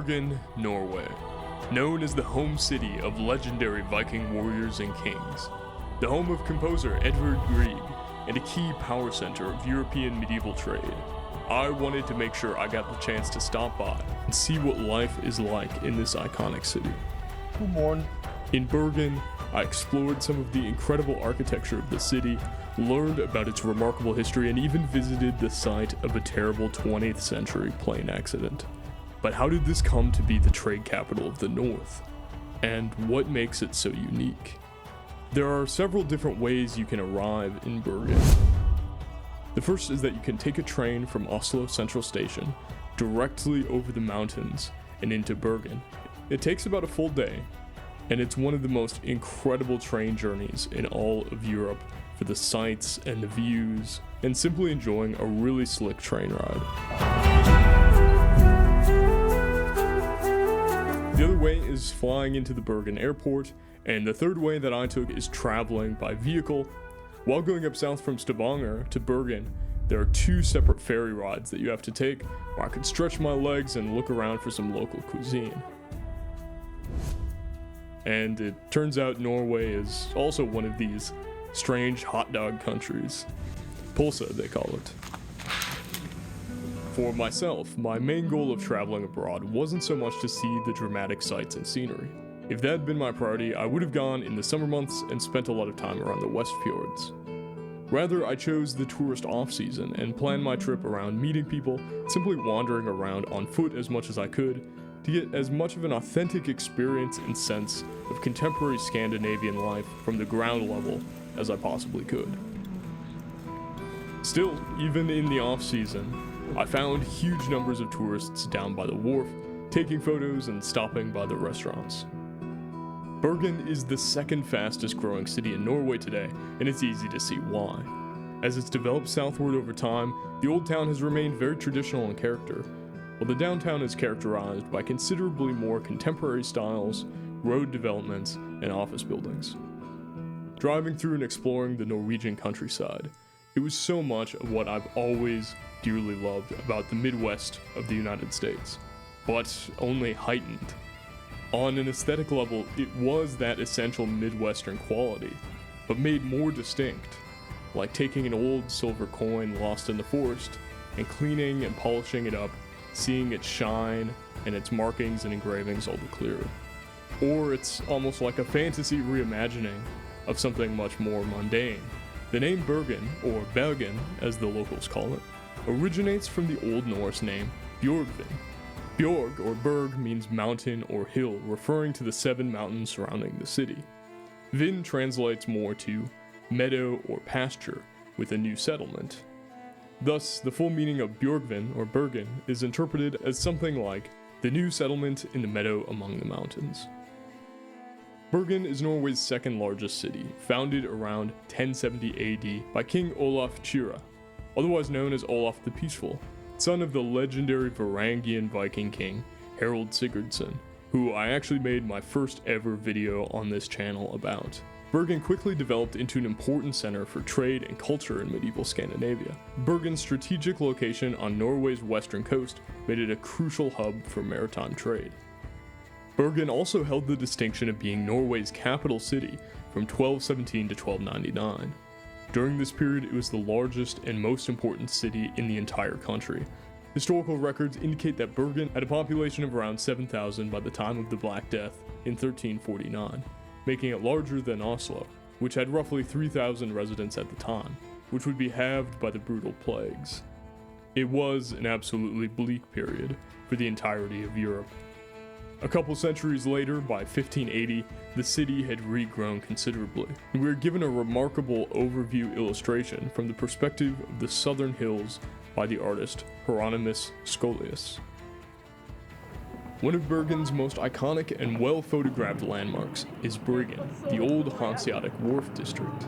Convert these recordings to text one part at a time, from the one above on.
Bergen, Norway, known as the home city of legendary Viking warriors and kings, the home of composer Edvard Grieg, and a key power center of European medieval trade. I wanted to make sure I got the chance to stop by and see what life is like in this iconic city. Good morning. In Bergen, I explored some of the incredible architecture of the city, learned about its remarkable history, and even visited the site of a terrible 20th century plane accident. But how did this come to be the trade capital of the North? And what makes it so unique? There are several different ways you can arrive in Bergen. The first is that you can take a train from Oslo Central Station directly over the mountains and into Bergen. It takes about a full day, and it's one of the most incredible train journeys in all of Europe for the sights and the views, and simply enjoying a really slick train ride. The other way is flying into the Bergen airport, and the third way that I took is traveling by vehicle. While going up south from Stavanger to Bergen, there are two separate ferry rides that you have to take, where I could stretch my legs and look around for some local cuisine. And it turns out Norway is also one of these strange hot dog countries. Pulsa, they call it. For myself, my main goal of traveling abroad wasn't so much to see the dramatic sights and scenery. If that had been my priority, I would have gone in the summer months and spent a lot of time around the West Fjords. Rather, I chose the tourist off-season and planned my trip around meeting people, simply wandering around on foot as much as I could, to get as much of an authentic experience and sense of contemporary Scandinavian life from the ground level as I possibly could. Still, even in the off-season, I found huge numbers of tourists down by the Wharf, taking photos and stopping by the restaurants. Bergen is the second fastest growing city in Norway today, and it's easy to see why. As it's developed southward over time, the old town has remained very traditional in character, while the downtown is characterized by considerably more contemporary styles, road developments, and office buildings. Driving through and exploring the Norwegian countryside, it was so much of what I've always dearly loved about the Midwest of the United States, but only heightened. On an aesthetic level, it was that essential Midwestern quality, but made more distinct, like taking an old silver coin lost in the forest and cleaning and polishing it up, seeing it shine and its markings and engravings all the clearer. Or it's almost like a fantasy reimagining of something much more mundane. The name Bergen, or Bergen as the locals call it, originates from the Old Norse name Bjorgvin. Bjorg, or berg, means mountain or hill, referring to the 7 mountains surrounding the city. Vin translates more to meadow or pasture, with a new settlement. Thus, the full meaning of Bjorgvin, or Bergen, is interpreted as something like the new settlement in the meadow among the mountains. Bergen is Norway's second largest city, founded around 1070 AD by King Olaf Kyrre, otherwise known as Olaf the Peaceful, son of the legendary Varangian Viking king Harald Sigurdsson, who I actually made my first ever video on this channel about. Bergen quickly developed into an important center for trade and culture in medieval Scandinavia. Bergen's strategic location on Norway's western coast made it a crucial hub for maritime trade. Bergen also held the distinction of being Norway's capital city from 1217 to 1299. During this period, it was the largest and most important city in the entire country. Historical records indicate that Bergen had a population of around 7,000 by the time of the Black Death in 1349, making it larger than Oslo, which had roughly 3,000 residents at the time, which would be halved by the brutal plagues. It was an absolutely bleak period for the entirety of Europe. A couple centuries later, by 1580, the city had regrown considerably, and we are given a remarkable overview illustration from the perspective of the southern hills by the artist Hieronymus Scholius. One of Bergen's most iconic and well-photographed landmarks is Bryggen, the old Hanseatic Wharf district.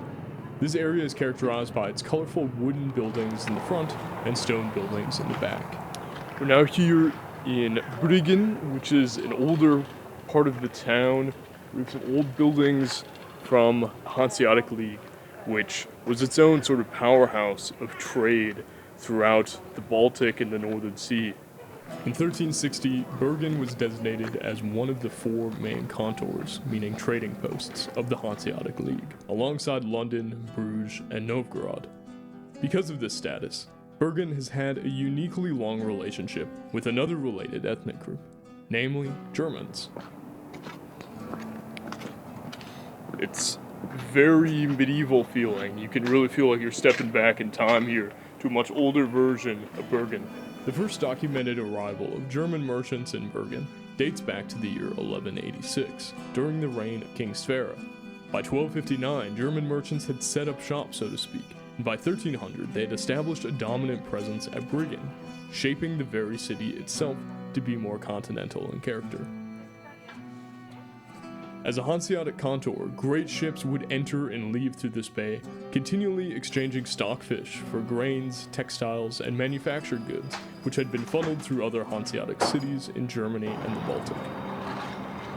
This area is characterized by its colorful wooden buildings in the front and stone buildings in the back. We're now here in Bryggen, which is an older part of the town. We have some old buildings from Hanseatic League, which was its own sort of powerhouse of trade throughout the Baltic and the Northern Sea. In 1360, Bergen was designated as one of the 4 main contours, meaning trading posts, of the Hanseatic League, alongside London, Bruges, and Novgorod. Because of this status, Bergen has had a uniquely long relationship with another related ethnic group, namely Germans. It's very medieval feeling. You can really feel like you're stepping back in time here to a much older version of Bergen. The first documented arrival of German merchants in Bergen dates back to the year 1186, during the reign of King Sverre. By 1259, German merchants had set up shop, so to speak, and by 1300 they had established a dominant presence at Bryggen, shaping the very city itself to be more continental in character. As a Hanseatic contour, great ships would enter and leave through this bay, continually exchanging stock fish for grains, textiles, and manufactured goods, which had been funneled through other Hanseatic cities in Germany and the Baltic.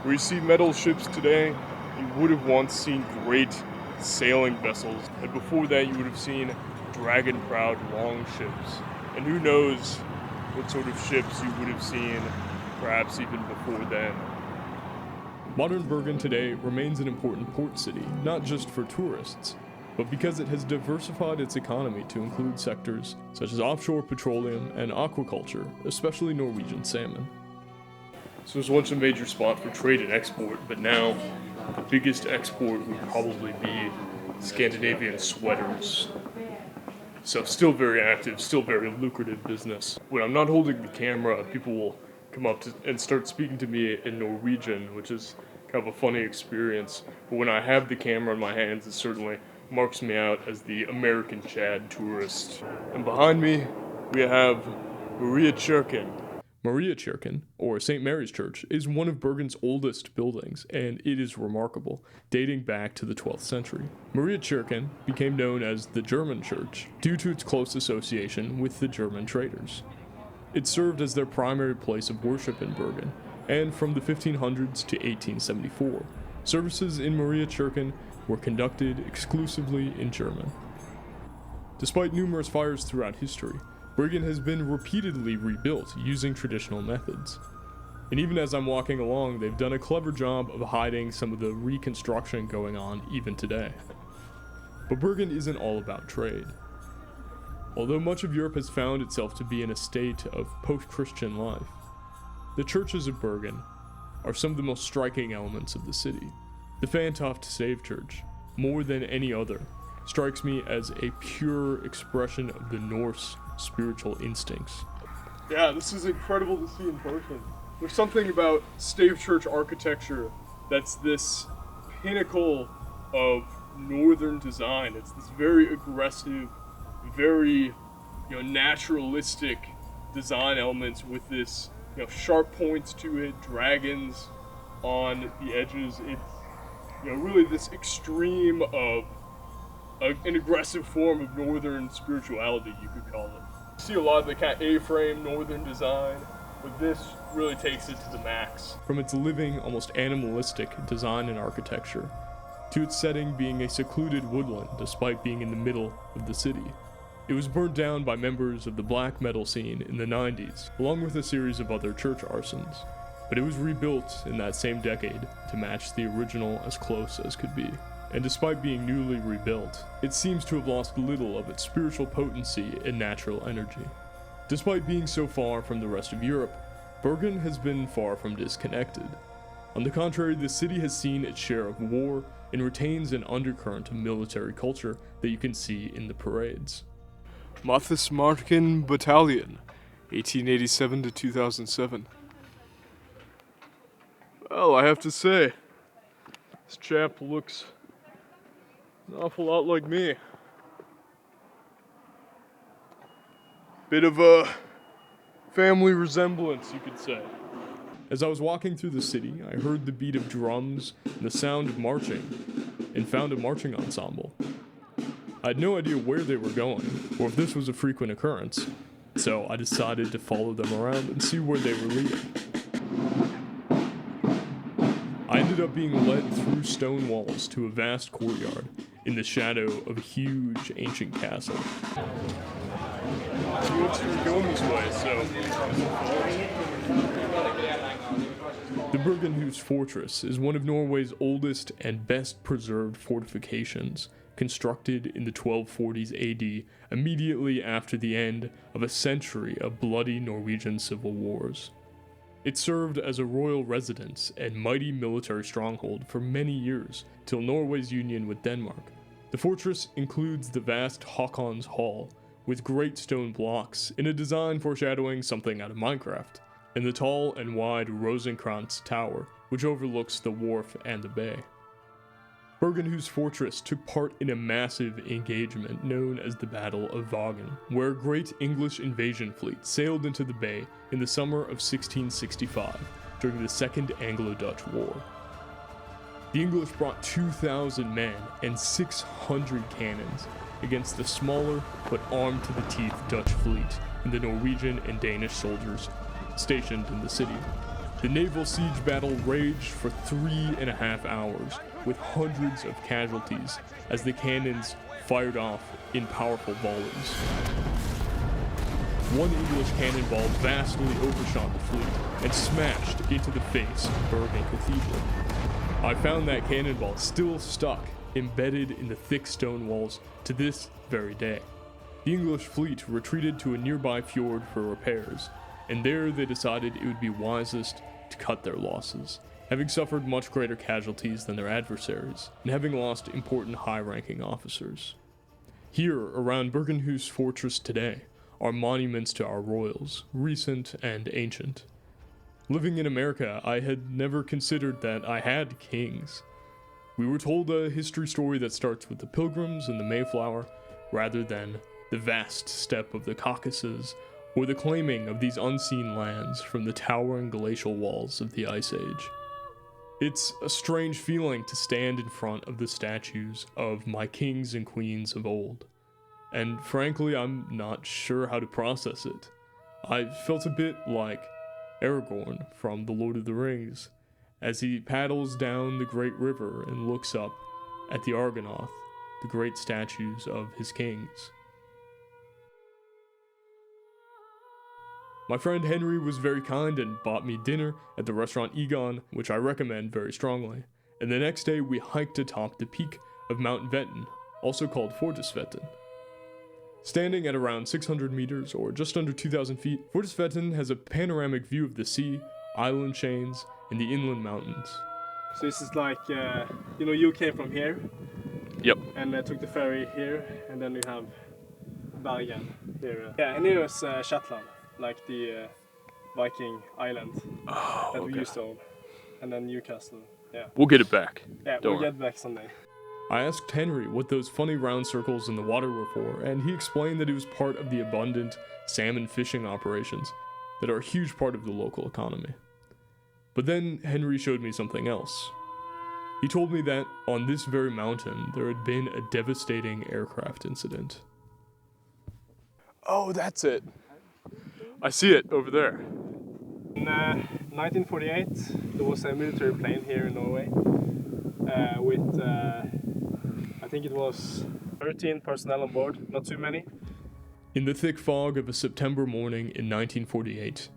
Where you see metal ships today, you would have once seen great sailing vessels, and before that you would have seen dragon-prowed long ships. And who knows what sort of ships you would have seen, perhaps even before then. Modern Bergen today remains an important port city, not just for tourists, but because it has diversified its economy to include sectors such as offshore petroleum and aquaculture, especially Norwegian salmon. This was once a major spot for trade and export, but now the biggest export would probably be Scandinavian sweaters. So still very active, still very lucrative business. When I'm not holding the camera, people will come up and start speaking to me in Norwegian, which is kind of a funny experience. But when I have the camera in my hands, it certainly marks me out as the American Chad tourist. And behind me, we have Mariakyrken. Mariakyrken, or St. Mary's Church, is one of Bergen's oldest buildings, and it is remarkable, dating back to the 12th century. Mariakyrken became known as the German Church due to its close association with the German traders. It served as their primary place of worship in Bergen, and from the 1500s to 1874, services in Mariakyrken were conducted exclusively in German. Despite numerous fires throughout history, Bryggen has been repeatedly rebuilt using traditional methods. And even as I'm walking along, they've done a clever job of hiding some of the reconstruction going on even today. But Bergen isn't all about trade. Although much of Europe has found itself to be in a state of post-Christian life, the churches of Bergen are some of the most striking elements of the city. The Fantoft Stave Church, more than any other, strikes me as a pure expression of the Norse spiritual instincts. Yeah, this is incredible to see in person. There's something about Stave Church architecture that's this pinnacle of northern design. It's this very aggressive, very naturalistic design elements with this sharp points to it, dragons on the edges. It's really this extreme of an aggressive form of northern spirituality, you could call it. You see a lot of the kind of A-frame northern design, but this really takes it to the max. From its living, almost animalistic design and architecture, to its setting being a secluded woodland despite being in the middle of the city. It was burnt down by members of the black metal scene in the 90s, along with a series of other church arsons, but it was rebuilt in that same decade to match the original as close as could be. And despite being newly rebuilt, it seems to have lost little of its spiritual potency and natural energy. Despite being so far from the rest of Europe, Bergen has been far from disconnected. On the contrary, the city has seen its share of war and retains an undercurrent of military culture that you can see in the parades. Marken Battalion, 1887 to 2007. Well, I have to say, this chap looks an awful lot like me. Bit of a family resemblance, you could say. As I was walking through the city, I heard the beat of drums and the sound of marching, and found a marching ensemble. I had no idea where they were going, or if this was a frequent occurrence, so I decided to follow them around and see where they were leading. I ended up being led through stone walls to a vast courtyard in the shadow of a huge ancient castle. You're going this way, so. The Bergenhus Fortress is one of Norway's oldest and best preserved fortifications, constructed in the 1240s AD, immediately after the end of a century of bloody Norwegian civil wars. It served as a royal residence and mighty military stronghold for many years, till Norway's union with Denmark. The fortress includes the vast Håkon's Hall, with great stone blocks in a design foreshadowing something out of Minecraft, and the tall and wide Rosenkrantz Tower, which overlooks the wharf and the bay. Bergenhus Fortress took part in a massive engagement known as the Battle of Vågen, where a great English invasion fleet sailed into the bay in the summer of 1665 during the Second Anglo-Dutch War. The English brought 2,000 men and 600 cannons against the smaller but armed to the teeth Dutch fleet and the Norwegian and Danish soldiers stationed in the city. The naval siege battle raged for 3.5 hours, with hundreds of casualties as the cannons fired off in powerful volleys. One English cannonball vastly overshot the fleet and smashed into the face of Bergen Cathedral. I found that cannonball still stuck, embedded in the thick stone walls to this very day. The English fleet retreated to a nearby fjord for repairs, and there they decided it would be wisest to cut their losses, having suffered much greater casualties than their adversaries, and having lost important high-ranking officers. Here, around Bergenhus Fortress today, are monuments to our royals, recent and ancient. Living in America, I had never considered that I had kings. We were told a history story that starts with the Pilgrims and the Mayflower, rather than the vast steppe of the Caucasus, or the claiming of these unseen lands from the towering glacial walls of the Ice Age. It's a strange feeling to stand in front of the statues of my kings and queens of old, and frankly, I'm not sure how to process it. I felt a bit like Aragorn from The Lord of the Rings, as he paddles down the great river and looks up at the Argonath, the great statues of his kings. My friend Henry was very kind and bought me dinner at the restaurant Egon, which I recommend very strongly, and the next day we hiked atop the peak of Mount Vetten, also called Førdesveten. Standing at around 600 meters, or just under 2,000 feet, Førdesveten has a panoramic view of the sea, island chains, and the inland mountains. So this is like, you came from here. Yep. And took the ferry here, and then you have Bergen here. Yeah, and here is Shetland, like the Viking island that we used to own. And then Newcastle, yeah. We'll get it back. Yeah, we'll get back someday. I asked Henry what those funny round circles in the water were for, and he explained that it was part of the abundant salmon fishing operations that are a huge part of the local economy. But then Henry showed me something else. He told me that on this very mountain there had been a devastating aircraft incident. Oh, that's it. I see it over there. In 1948, there was a military plane here in Norway with, I think it was 13 personnel on board, not too many. In the thick fog of a September morning in 1948,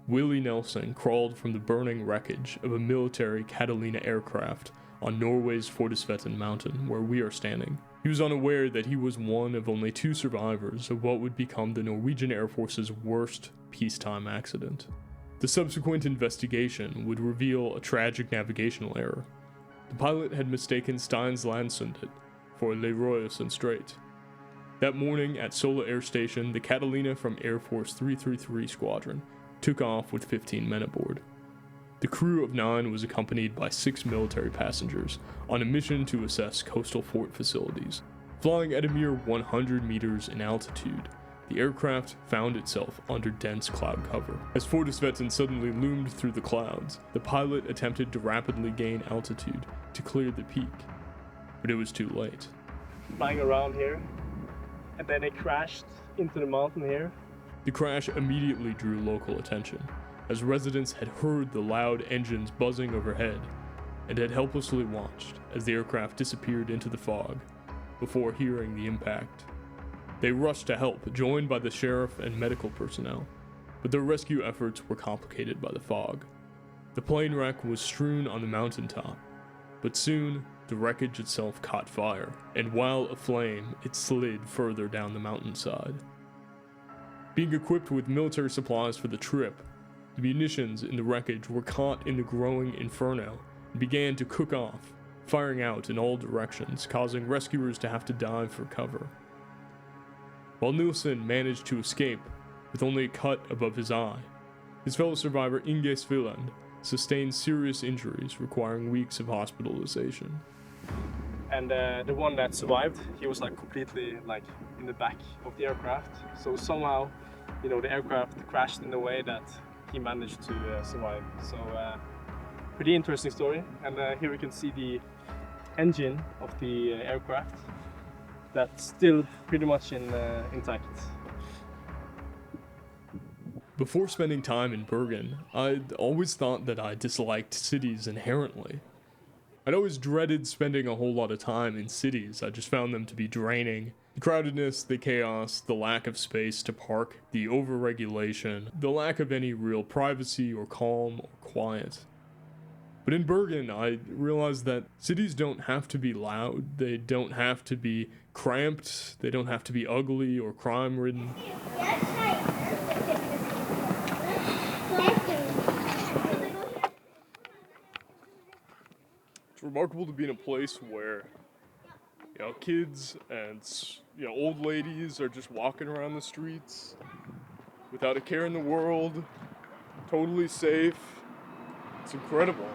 Willie Nelson crawled from the burning wreckage of a military Catalina aircraft on Norway's Førdesveten mountain where we are standing. He was unaware that he was one of only 2 survivors of what would become the Norwegian Air Force's worst peacetime accident. The subsequent investigation would reveal a tragic navigational error. The pilot had mistaken Steins Landsundet for Le Royausen Strait. That morning at Sola Air Station, the Catalina from Air Force 333 Squadron took off with 15 men aboard. The crew of 9 was accompanied by 6 military passengers on a mission to assess coastal fort facilities. Flying at a mere 100 meters in altitude, the aircraft found itself under dense cloud cover. As Førdesveten suddenly loomed through the clouds, the pilot attempted to rapidly gain altitude to clear the peak, but it was too late. Flying around here, and then it crashed into the mountain here. The crash immediately drew local attention, as residents had heard the loud engines buzzing overhead and had helplessly watched as the aircraft disappeared into the fog before hearing the impact. They rushed to help, joined by the sheriff and medical personnel, but their rescue efforts were complicated by the fog. The plane wreck was strewn on the mountaintop, but soon the wreckage itself caught fire, and while aflame, it slid further down the mountainside. Being equipped with military supplies for the trip, the munitions in the wreckage were caught in the growing inferno and began to cook off, firing out in all directions, causing rescuers to have to dive for cover. While Nilsen managed to escape with only a cut above his eye, his fellow survivor Inge Svilland sustained serious injuries requiring weeks of hospitalization. And the one that survived, he was like completely like in the back of the aircraft. So somehow, you know, the aircraft crashed in a way that he managed to survive. So pretty interesting story. And here we can see the engine of the aircraft that's still pretty much intact. Before spending time in Bergen, I'd always thought that I disliked cities inherently. I'd always dreaded spending a whole lot of time in cities. I just found them to be draining. The crowdedness, the chaos, the lack of space to park, the overregulation, the lack of any real privacy or calm or quiet. But in Bergen, I realized that cities don't have to be loud, they don't have to be cramped, they don't have to be ugly or crime-ridden. It's remarkable to be in a place where, you know, kids and, you know, old ladies are just walking around the streets without a care in the world, totally safe. It's incredible.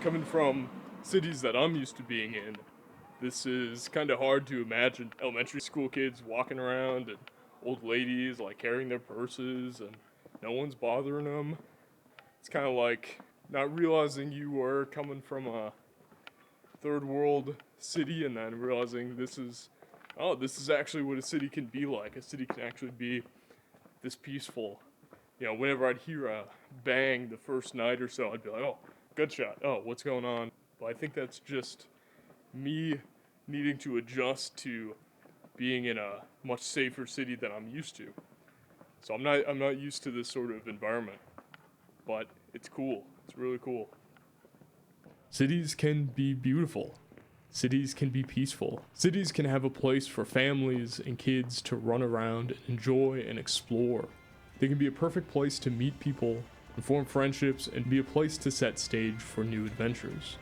Coming from cities that I'm used to being in, this is kind of hard to imagine elementary school kids walking around and old ladies like carrying their purses and no one's bothering them. It's kind of like not realizing you were coming from a third world city and then realizing this is actually what a city can be like. A city can actually be this peaceful. You know, whenever I'd hear a bang the first night or so, I'd be like, oh, gunshot, oh, what's going on? But I think that's just me needing to adjust to being in a much safer city than I'm used to. So I'm not used to this sort of environment, but it's cool. It's really cool. Cities can be beautiful. Cities can be peaceful. Cities can have a place for families and kids to run around and enjoy and explore. They can be a perfect place to meet people and form friendships and be a place to set stage for new adventures.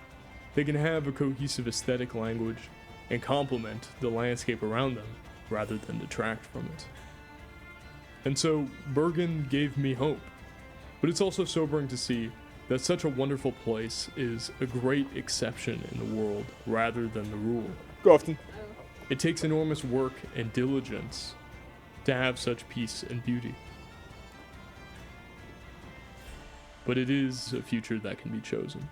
They can have a cohesive aesthetic language and complement the landscape around them rather than detract from it. And so Bergen gave me hope, but it's also sobering to see that such a wonderful place is a great exception in the world rather than the rule. Go often. It takes enormous work and diligence to have such peace and beauty. But it is a future that can be chosen.